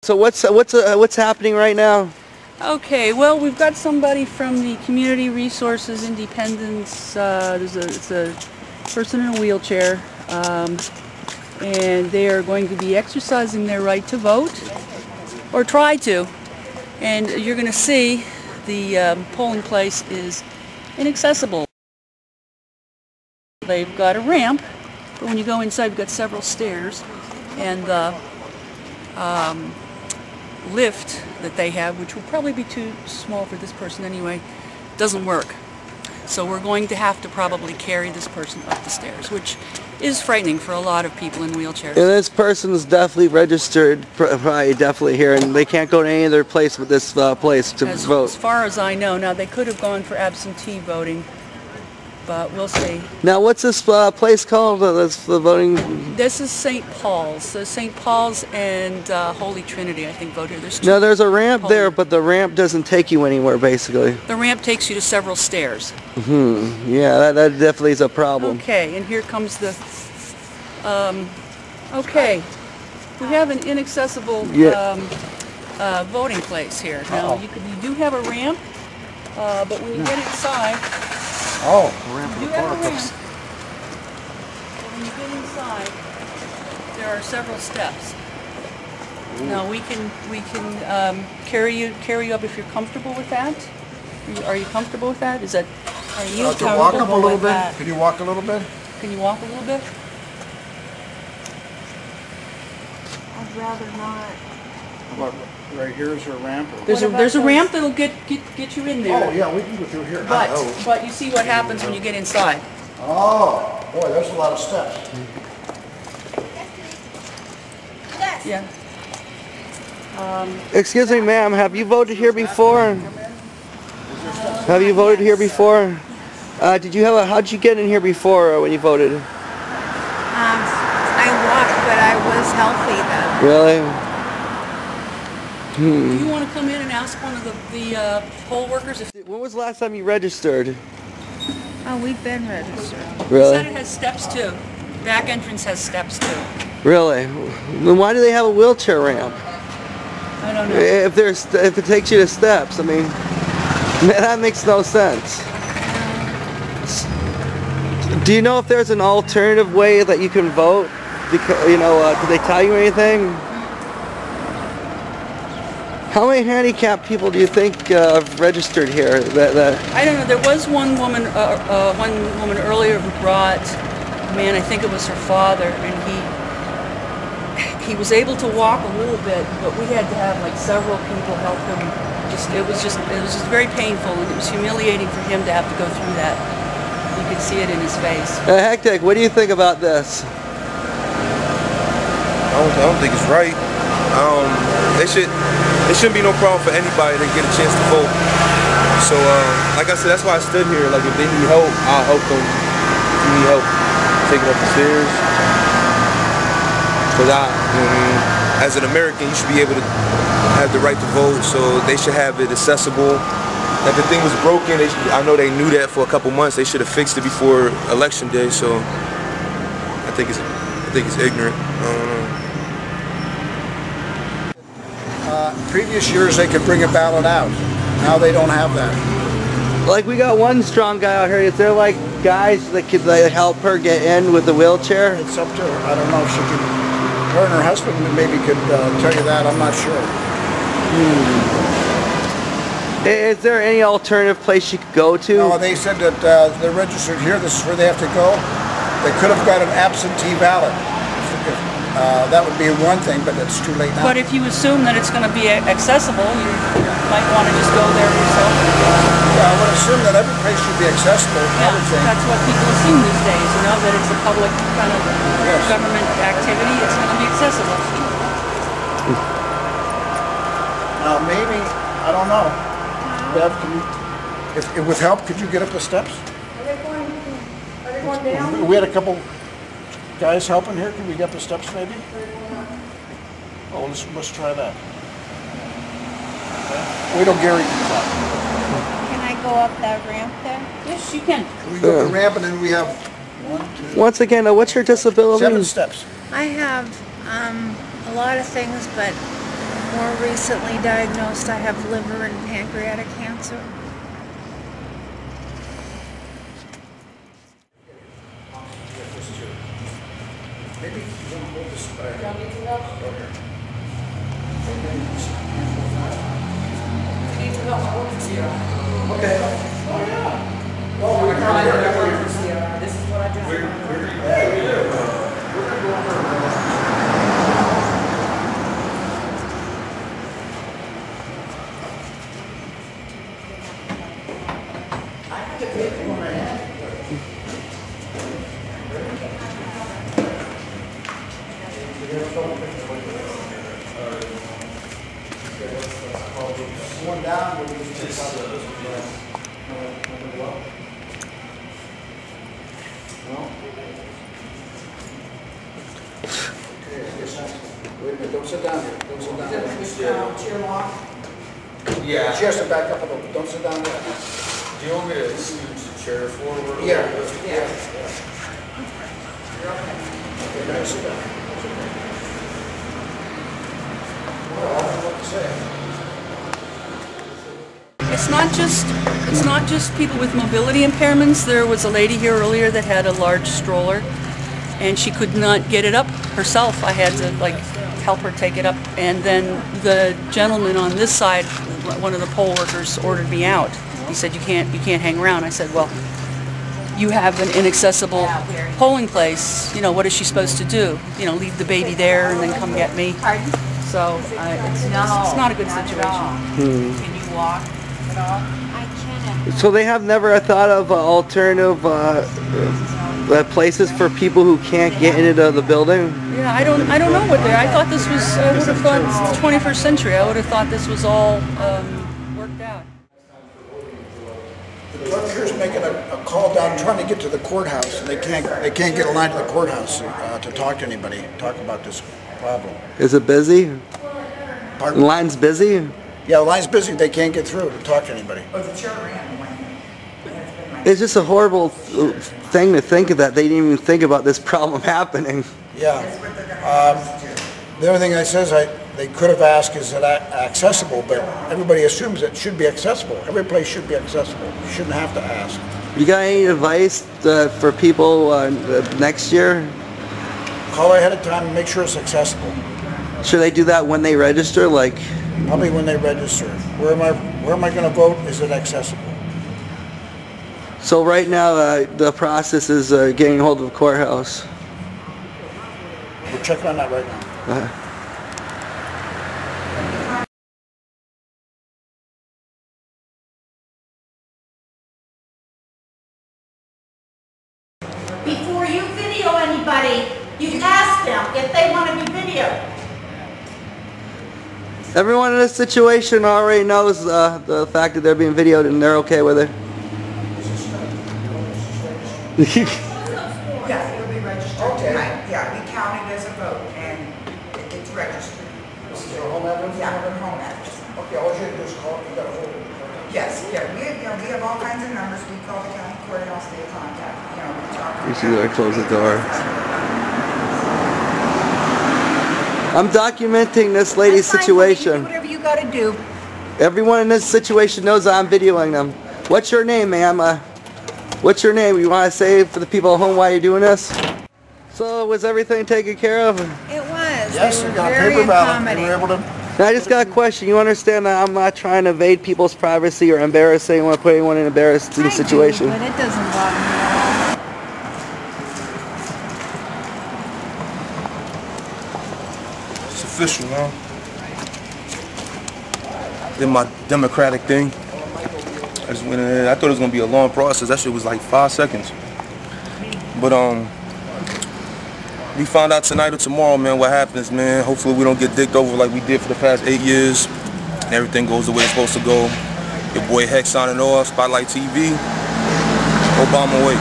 So what's happening right now? Okay, well, we've got somebody from the Community Resources Independence. It's a person in a wheelchair, and they are going to be exercising their right to vote, or try to. And you're going to see the polling place is inaccessible. They've got a ramp, but when you go inside, you've got several stairs, and the lift that they have, which will probably be too small for this person anyway, doesn't work. So we're going to have to probably carry this person up the stairs, which is frightening for a lot of people in wheelchairs. And this person's definitely registered, probably definitely here, and they can't go to any other place but this place to vote. As far as I know. Now, they could have gone for absentee voting, but we'll see. Now, what's this place called? That's the voting. This is St. Paul's. So St. Paul's and Holy Trinity, I think, vote here. No, there's a ramp there, but the ramp doesn't take you anywhere, basically. The ramp takes you to several stairs. Yeah, that definitely is a problem. Okay, and here comes the. Okay, we have an inaccessible voting place here. Now, you do have a ramp, but when you get inside. Oh, the ramp for the porta cooks. When you get inside, there are several steps. Now we can carry you up if you're comfortable with that. Are you comfortable with that? Is that? Are you comfortable walk up a little with bit? that? Can you walk a little bit? Can you walk a little bit? I'd rather not. What, right here is a ramp? Or There's a ramp that'll get you in there. Oh yeah, we can go through here. But you see what happens when you get inside. Oh, boy, there's a lot of steps. Yeah. Excuse me, ma'am, have you voted here before? Have you voted here before? How'd you get in here before when you voted? I walked, but I was healthy then. Really? Do you want to come in and ask one of the poll workers if... When was the last time you registered? Oh, we've been registered. Really? It has steps too. Back entrance has steps too. Really? Then why do they have a wheelchair ramp? I don't know. If it takes you to steps, I mean, that makes no sense. Do you know if there's an alternative way that you can vote? Because, did they tell you anything? How many handicapped people do you think have registered here? I don't know. There was one woman earlier who brought a man. I think it was her father, and he was able to walk a little bit, but we had to have like several people help him. It was just very painful, and it was humiliating for him to have to go through that. You could see it in his face. Hectic, what do you think about this? I don't think it's right. It shouldn't be no problem for anybody to get a chance to vote. So, like I said, that's why I stood here. Like, if they need help, I'll help them. If you need help taking up the stairs, because as an American, you should be able to have the right to vote. So they should have it accessible. If the thing was broken, I know they knew that for a couple months. They should have fixed it before Election Day. So I think it's ignorant. I don't know. Previous years they could bring a ballot out. Now they don't have that. Like, we got one strong guy out here. Is there like guys that could help her get in with the wheelchair? It's up to her. I don't know if she can. Her and her husband maybe could tell you that. I'm not sure. Is there any alternative place she could go to? No, they said that they're registered here. This is where they have to go. They could have got an absentee ballot. That would be one thing, but it's too late now. But if you assume that it's going to be accessible, you might want to just go there yourself. Yeah, I would assume that every place should be accessible. Yeah, that's what people assume these days, that it's a public kind of government activity, it's going to be accessible. Now maybe, I don't know. Bev, if with help, could you get up the steps? Are they going down? We had a couple guys helping here. Can we get the steps maybe? Oh, let's try that. Okay. Wait till Gary comes up. Can I go up that ramp there? Yes, you can. We go up the ramp and then we have 1, 2. Once again, what's your disability? 7 steps. I have a lot of things, but More recently diagnosed, I have liver and pancreatic cancer. Maybe you want to hold this back. Okay. Well, we're going to this is what I do. One down, we'll just take wait a minute, don't sit down here. Don't sit down here. Chair lock? Yeah. Chair, sit back up a little. Don't sit down there. Do you want me to use the chair forward? Yeah. Yeah. Okay, now sit down. Well, I don't know what to say. It's not just people with mobility impairments. There was a lady here earlier that had a large stroller and she could not get it up herself. I had to help her take it up, and then the gentleman on this side, one of the poll workers, ordered me out. He said, you can't hang around. I said, well, you have an inaccessible polling place, what is she supposed to do? Leave the baby there and then come get me. So it's not a good situation. Can you walk at all? I cannot. So they have never thought of alternative places for people who can't get into the building? Yeah, I don't know what I thought this was. I would have thought it's the 21st century. I would have thought this was all worked out. The director's making a call down, trying to get to the courthouse, and they can't get a line to the courthouse to talk to anybody, talk about this problem. Is it busy? Pardon? The line's busy? Yeah, the line's busy. They can't get through to talk to anybody. It's just a horrible thing to think of that they didn't even think about this problem happening. Yeah. The only thing I says they could have asked, is it accessible? But everybody assumes it should be accessible. Every place should be accessible. You shouldn't have to ask. You got any advice for people next year? Call ahead of time and make sure it's accessible. Should they do that when they register? Probably when they register. Where am I going to vote? Is it accessible? So right now the process is getting hold of the courthouse. We're checking on that right now. Before you video anybody, you ask them if they want to be videoed. Everyone in this situation already knows the fact that they're being videoed and they're okay with it. Yes, it'll be registered tonight. Yeah, we count it as a vote, and it's registered. This is your home address? Yeah, our home address. Okay, all you have to do is call. You got a hold of it. Yes, yeah, we have all kinds of numbers. We call the county courthouse, they contact, we talk. You see that I close the door. I'm documenting this lady's situation. Whatever you got to do. Everyone in this situation knows I'm videoing them. What's your name, ma'am? What's your name? You want to say for the people at home why you're doing this? So was everything taken care of? It was. Yes, They we were got a very paper ballot. We accommodating. were able to. Now, I just got a question. You understand that I'm not trying to invade people's privacy or embarrass anyone, put anyone in an embarrassing situation. I do, but it doesn't bother me at all. It's official, man. Did my democratic thing. I just went in there. I thought it was gonna be a long process. That shit was like 5 seconds. But we found out tonight or tomorrow, man, what happens, man. Hopefully we don't get dicked over like we did for the past 8 years. And everything goes the way it's supposed to go. Your boy Hex signing off, Spotlight TV. Obama way.